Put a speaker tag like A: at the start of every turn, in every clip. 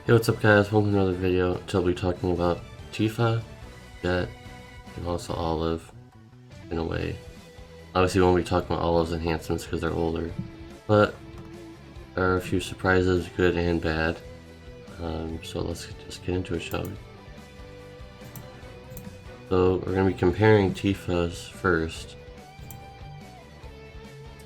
A: Hey, what's up guys, welcome to another video. Today we'll be talking about Tifa, Jecht, and also Olive, in a way. Obviously we won't be talking about Olive's enhancements because they're older, but there are a few surprises, good and bad. So let's just get into it, shall we? So we're going to be comparing Tifa's first.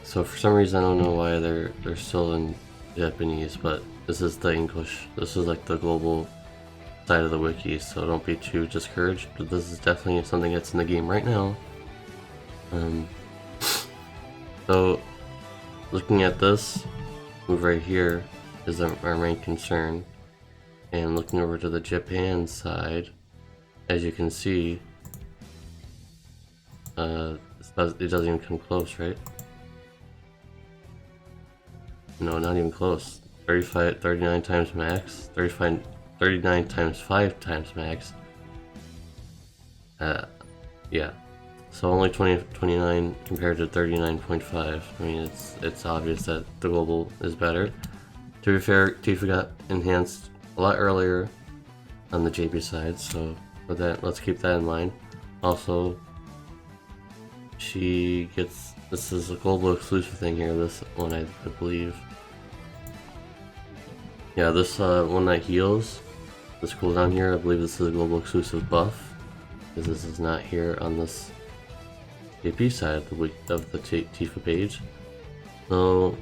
A: So for some reason I don't know why they're still in Japanese, but this is the English. This is like the global side of the wiki, so don't be too discouraged. But this is definitely something that's in the game right now. So looking at this move right here is our main concern, and looking over to the Japan side, as you can see, it doesn't even come close, right? No, not even close. 39 times max, 39 times 5 times max. Yeah. So only 29 compared to 39.5. I mean, it's obvious that the global is better. To be fair, Tifa got enhanced a lot earlier on the JP side, so with that, let's keep that in mind. Also, she gets, this is a global exclusive thing here, this one I believe. Yeah, this one that heals, this cooldown here, I believe this is a global exclusive buff, because this is not here on this JP side of the Tifa page. So,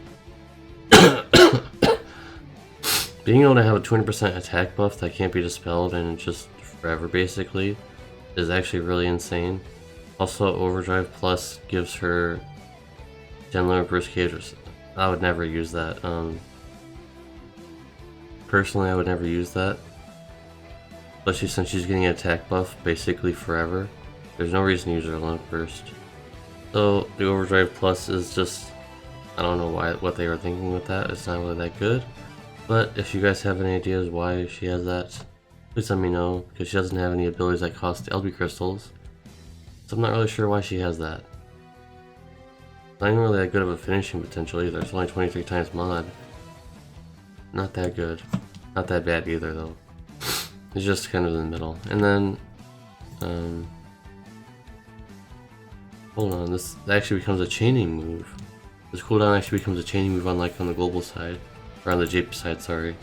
A: being able to have a 20% attack buff that can't be dispelled and just forever basically is actually really insane. Also, Overdrive Plus gives her 10 limit burst cages. I would never use that. Personally, I would never use that, especially since she's getting an attack buff basically forever. There's no reason to use her limit burst. So the Overdrive Plus is just, I don't know what they were thinking with that. It's not really that good. But if you guys have any ideas why she has that, please let me know, because she doesn't have any abilities that cost LB crystals. So I'm not really sure why she has that. Not even really that good of a finishing potential either. It's only 23 times mod. Not that good. Not that bad either though. It's just kind of in the middle. And then, hold on, this actually becomes a chaining move. This cooldown actually becomes a chaining move unlike on the global side. Or on the JP side, sorry.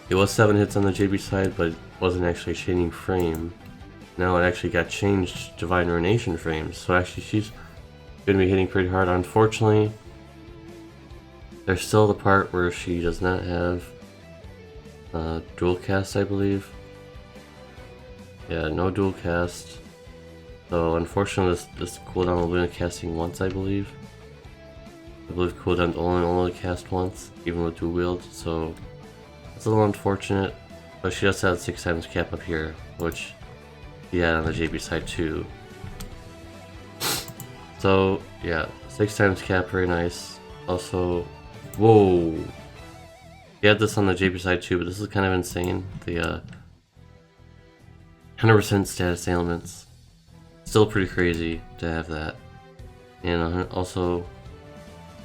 A: It was 7 hits on the JB side, but it wasn't actually a chaining frame. Now it actually got changed to Divine Ruination frames, so actually she's going to be hitting pretty hard. Unfortunately, there's still the part where she does not have dual cast, I believe. Yeah, no dual cast. So unfortunately this cooldown will be casting once, I believe. I believe cooldown only cast once, even with dual wield, so it's a little unfortunate. But she does have 6 times cap up here, which she had on the JB side too. So yeah, 6 times cap, very nice. Also, whoa! He had this on the JP side too, but this is kind of insane. The 100% status ailments. Still pretty crazy to have that. And also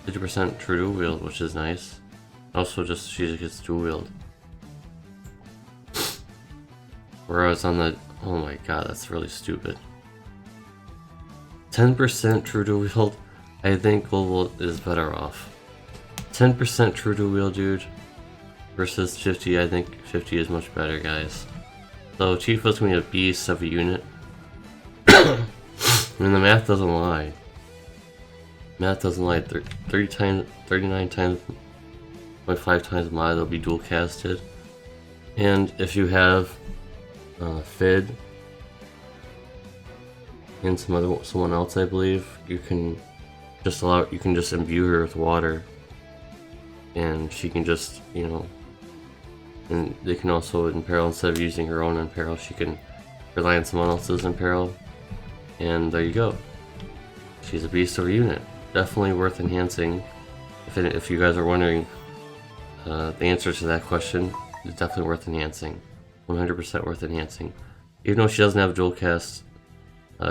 A: 50% true dual wield, which is nice. Also just she just gets dual wield. Whereas on the, oh my god, that's really stupid. 10% true dual wield, I think global is better off. 10% true dual wield, dude, versus 50. I think 50 is much better, guys. So Tifa's gonna be a beast of a unit. I mean, the math doesn't lie. Math doesn't lie. 39 times 0.5 times mod, they'll be dual casted. And if you have Fid and someone else, I believe, you can just imbue her with water. And she can just, you know, and they can also imperil, instead of using her own imperil, she can rely on someone else's imperil, and there you go. She's a beast of a unit. Definitely worth enhancing. If you guys are wondering the answer to that question, it's definitely worth enhancing. 100% worth enhancing. Even though she doesn't have dual cast,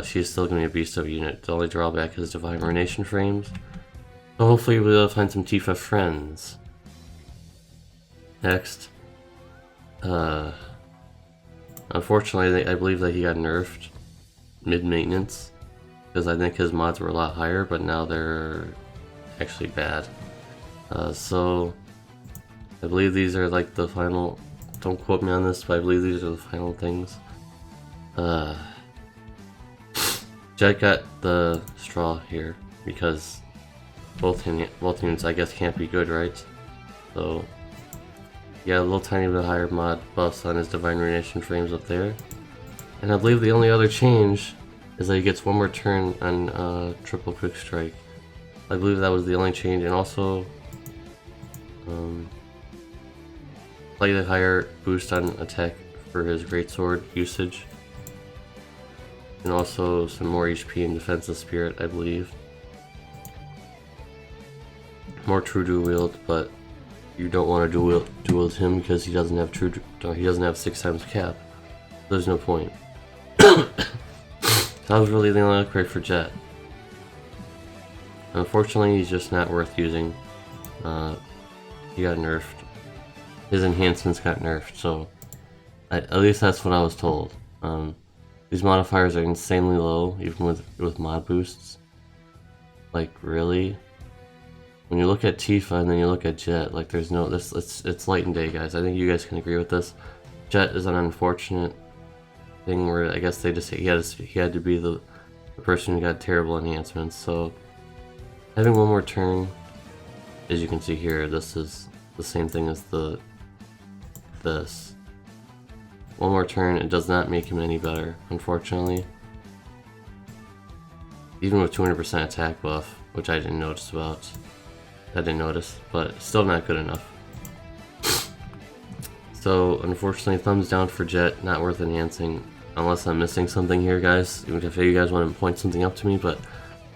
A: she is still going to be a beast of a unit. The only drawback is Divine Ruination frames. So hopefully we'll be able to find some Tifa friends Next, unfortunately, I believe that he got nerfed mid-maintenance, because I think his mods were a lot higher, but now they're actually bad. So I believe these are like the final, don't quote me on this, but I believe these are the final things. Jecht got the straw here because both units I guess can't be good, right? So yeah, a little tiny bit higher mod buffs on his Divine Ruination frames up there. And I believe the only other change is that he gets one more turn on triple quick strike. I believe that was the only change, and also slightly higher boost on attack for his greatsword usage. And also some more HP in defensive spirit, I believe. More true dual wield, but you don't want to dual wield him because he doesn't have he doesn't have 6 times cap. There's no point. That was really the only upgrade for Jecht. Unfortunately, he's just not worth using. He got nerfed. His enhancements got nerfed, so at least that's what I was told. These modifiers are insanely low, even with mod boosts. Like, really? When you look at Tifa and then you look at Jecht, like there's no it's light and day, guys. I think you guys can agree with this. Jecht is an unfortunate thing where I guess they just he had to be the person who got terrible enhancements. So having one more turn, as you can see here, this is the same thing as this. One more turn, it does not make him any better, unfortunately. Even with 200% attack buff, which I didn't notice about. I didn't notice, but still not good enough. So, unfortunately, thumbs down for Jecht, not worth enhancing, unless I'm missing something here, guys. Even if you guys want to point something up to me, but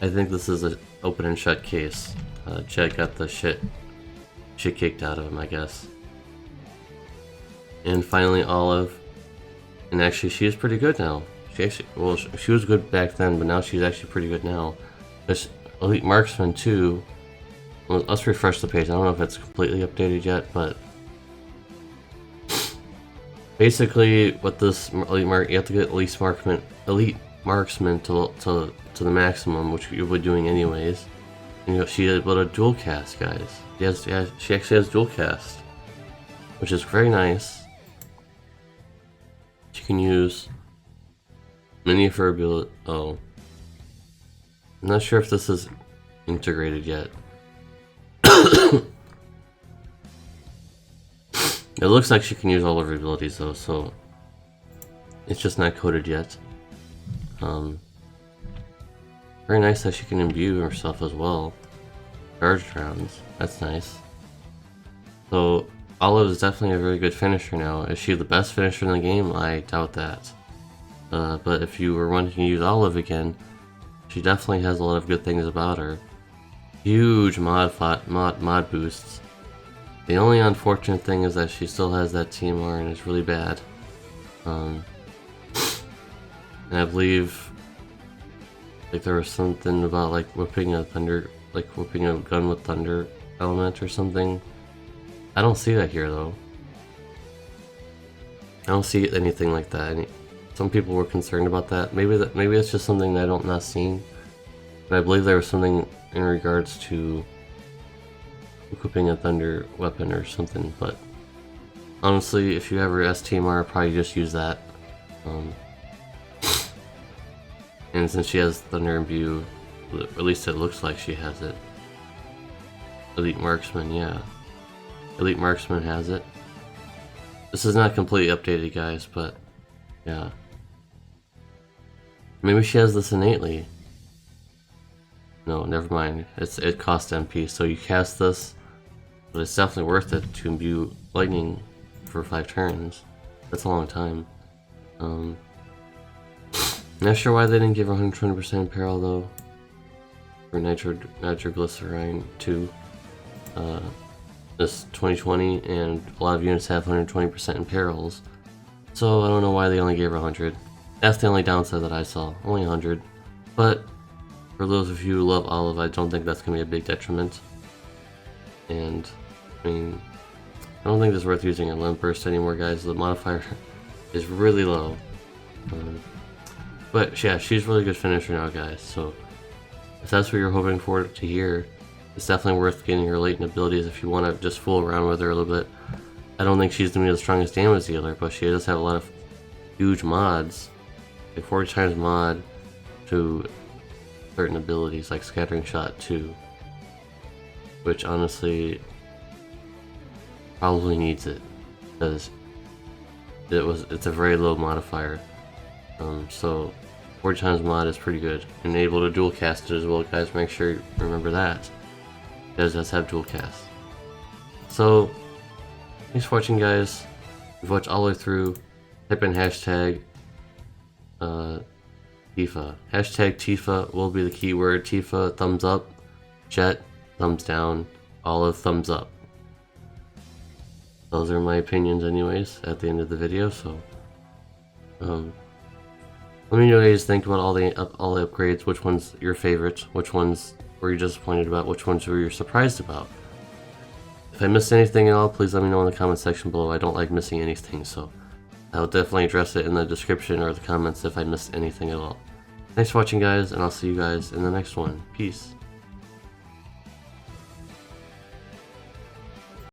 A: I think this is an open and shut case. Jecht got the shit kicked out of him, I guess. And finally, Olive. And actually, she is pretty good now. She was good back then, but now she's actually pretty good now. There's Elite Marksman too. Well, let's refresh the page. I don't know if it's completely updated yet, but basically, what this you have to get Elite Marksman to the maximum, which you'll be doing anyways. And she is able to dual cast, guys. She actually has dual cast, which is very nice. She can use many of her abilities. Oh, I'm not sure if this is integrated yet. It looks like she can use all of her abilities though, so it's just not coded yet. Very nice that she can imbue herself as well. Charged rounds, that's nice. So Olive is definitely a very good finisher now. Is she the best finisher in the game? I doubt that. But if you were wanting to use Olive again, she definitely has a lot of good things about her. Huge mod boosts. The only unfortunate thing is that she still has that TMR and it's really bad. And I believe like there was something about like whipping a gun with thunder element or something. I don't see that here though. I don't see anything like that. Some people were concerned about that. Maybe it's just something that I'm not seeing. But I believe there was something in regards to equipping a thunder weapon or something. But honestly, if you ever STMR, probably just use that. And since she has thunder imbue, at least it looks like she has it. Elite Marksman, yeah. Elite Marksman has it. This is not completely updated, guys, but yeah. Maybe she has this innately. No, never mind. It costs MP, so you cast this, but it's definitely worth it to imbue lightning for 5 turns. That's a long time. Not sure why they didn't give her 120% apparel though. For nitroglycerine 2. This 2020, and a lot of units have 120% in perils, so I don't know why they only gave her 100. That's the only downside that I saw, only 100. But for those of you who love Olive, I don't think that's going to be a big detriment. And I mean, I don't think it's worth using a limp burst anymore, guys. The modifier is really low. But yeah, she's a really good finisher now, guys. So if that's what you're hoping for to hear, it's definitely worth getting her latent abilities if you want to just fool around with her a little bit. I don't think she's going to be the strongest damage dealer, but she does have a lot of huge mods. Like 40 times mod to certain abilities like Scattering Shot 2. Which honestly probably needs it, because it's a very low modifier. So 40 times mod is pretty good. And able to dual cast it as well, guys. Make sure you remember that. It does have dual cast. So thanks for watching, guys. If you've watched all the way through, type in hashtag Tifa. Hashtag Tifa will be the keyword. Tifa, thumbs up. Jecht, thumbs down. Olive, thumbs up. Those are my opinions anyways at the end of the video, so let me know what you guys think about all the upgrades, which one's your favorite, which ones were you disappointed about, which ones were you surprised about. If I missed anything at all, please let me know in the comment section below. I don't like missing anything, so I'll definitely address it in the description or the comments if I missed anything at all. Thanks for watching, guys, and I'll see you guys in the next one. Peace.